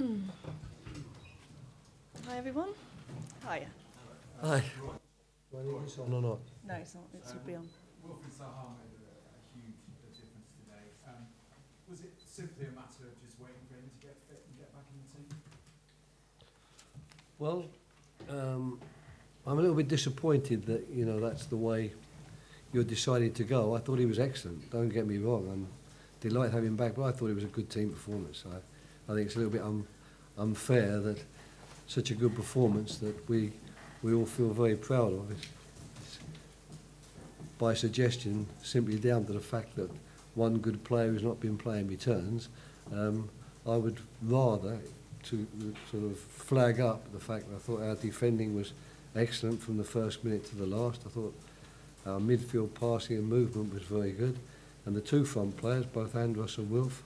Hi everyone. Hiya. Hi. Do I need this on or not? No, it's not. It should be on. Wilfried Zaha made a huge difference today. Was it simply a matter of just waiting for him to get fit and get back in the team? Well, I'm a little bit disappointed that, you know, that's the way you're deciding to go. I thought he was excellent, don't get me wrong. I'm delighted having him back, but I thought it was a good team performance. I think it's a little bit unfair that such a good performance that we all feel very proud of. It's by suggestion, simply down to the fact that one good player who's not been playing returns. I would rather to sort of flag up the fact that I thought our defending was excellent from the first minute to the last. I thought our midfield passing and movement was very good, and the two front players, both Andros and Wilf,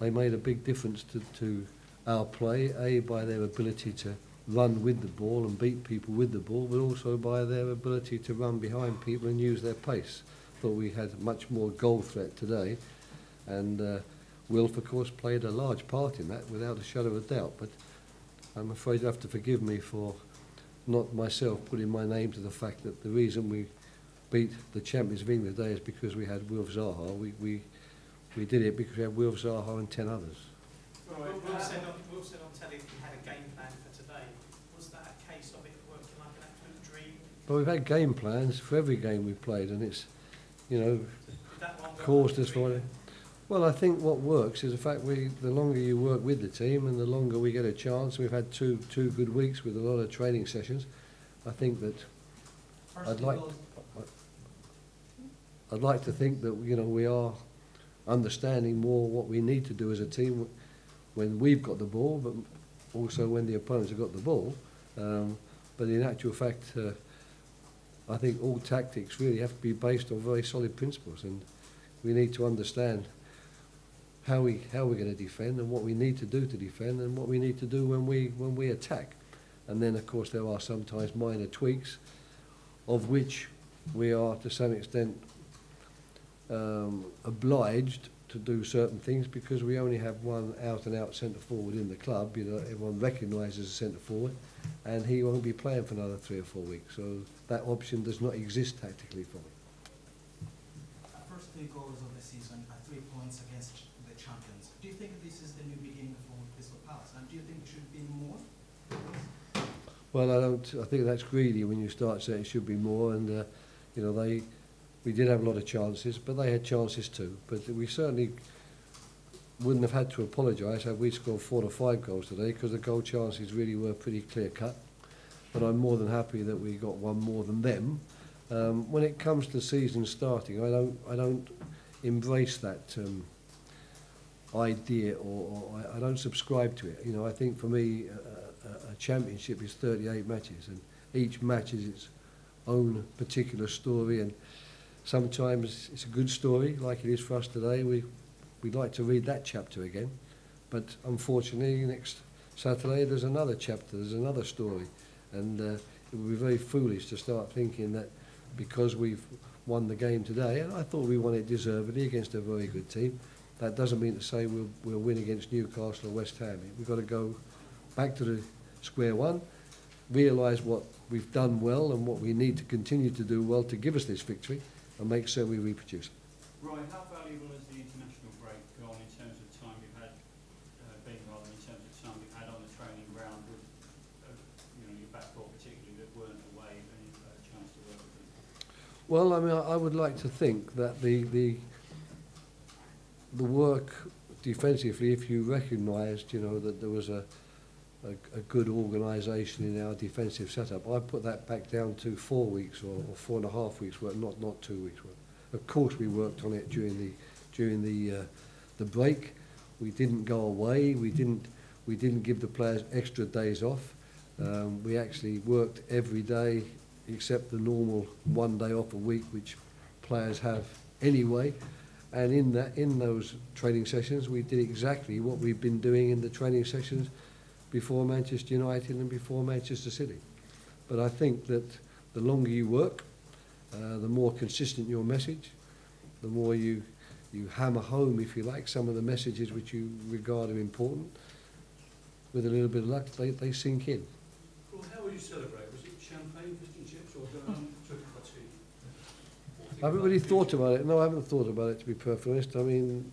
they made a big difference to our play, by their ability to run with the ball and beat people with the ball, but also by their ability to run behind people and use their pace. Thought we had much more goal threat today, and Wilf, of course, played a large part in that without a shadow of a doubt, but I'm afraid you have to forgive me for not myself putting my name to the fact that the reason we beat the champions of England today is because we had Wilf Zaha. We did it because we had Wilf Zaha and 10 others. Right. Wilf said on telly that he had a game plan for today. Was that a case of it working like an absolute dream? But we've had game plans for every game we've played, and it's, you know, caused us for it. Well, I think what works is the fact the longer you work with the team and the longer we get a chance. We've had two good weeks with a lot of training sessions. I think that I'd like to think that, you know, we are understanding more what we need to do as a team when we've got the ball, but also when the opponents have got the ball. But in actual fact, I think all tactics really have to be based on very solid principles, and we need to understand how we're going to defend and what we need to do to defend and what we need to do when we attack. And then, of course, there are sometimes minor tweaks, of which we are to some extent obliged to do certain things because we only have one out-and-out centre forward in the club. You know, everyone recognises a centre forward, and he won't be playing for another 3 or 4 weeks. So that option does not exist tactically for me. First 3 goals of the season are 3 points against the champions. Do you think this is the new beginning for Crystal Palace, and do you think it should be more? Well, I don't. I think that's greedy when you start saying it should be more. And you know, we did have a lot of chances, but they had chances too. But we certainly wouldn't have had to apologise had we scored 4 to 5 goals today, because the goal chances really were pretty clear cut. But I'm more than happy that we got one more than them. When it comes to season starting, I don't embrace that idea, or I don't subscribe to it. You know, I think for me, a championship is 38 matches, and each match is its own particular story, and sometimes it's a good story, like it is for us today. We'd like to read that chapter again, but unfortunately next Saturday there's another chapter, there's another story, and it would be very foolish to start thinking that because we've won the game today, and I thought we won it deservedly against a very good team, that doesn't mean to say we'll win against Newcastle or West Ham. We've got to go back to the square one, realise what we've done well and what we need to continue to do well to give us this victory, and make sure we reproduce it. Roy, how valuable has the international break gone in terms of time you've had, in terms of time you've had on the training ground with, you know, your back four particularly that weren't away and you've had a chance to work with them? Well, I mean, I would like to think that the work defensively, if you recognised, you know, that there was a good organisation in our defensive setup, I put that back down to 4 weeks or 4.5 weeks work, not 2 weeks work. Of course, we worked on it during the break. We didn't go away. We didn't give the players extra days off. We actually worked every day except the normal 1 day off a week, which players have anyway. And in those training sessions, we did exactly what we've been doing in the training sessions before Manchester United and before Manchester City. But I think that the longer you work, the more consistent your message, the more you hammer home, if you like, some of the messages which you regard as important, with a little bit of luck, they sink in. Well, how will you celebrate? Was it champagne, fish and chips, or going on to a cup of tea? I haven't really thought about it. No, I haven't thought about it, to be perfectly honest. I mean,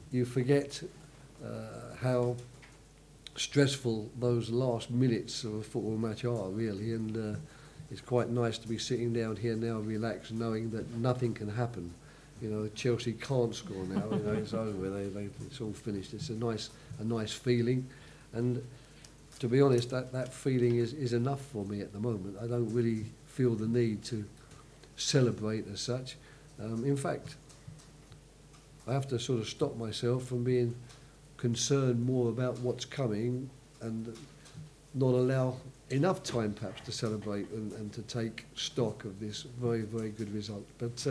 you forget how stressful those last minutes of a football match are, really, and it's quite nice to be sitting down here now, relaxed, knowing that nothing can happen. You know, Chelsea can't score now. You know, it's over. It's all finished. It's a nice feeling, and to be honest, that feeling is enough for me at the moment. I don't really feel the need to celebrate as such. In fact, I have to sort of stop myself from being concerned more about what's coming and not allow enough time perhaps to celebrate and to take stock of this very, very good result. But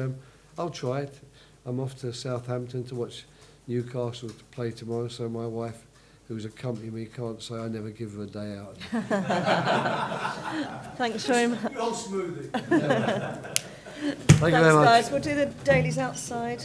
I'll try it. I'm off to Southampton to watch Newcastle to play tomorrow, so my wife, who's accompanying me, can't say I never give her a day out. Thanks very much. You're all smoothie. Thank you very much. Guys. We'll do the dailies outside.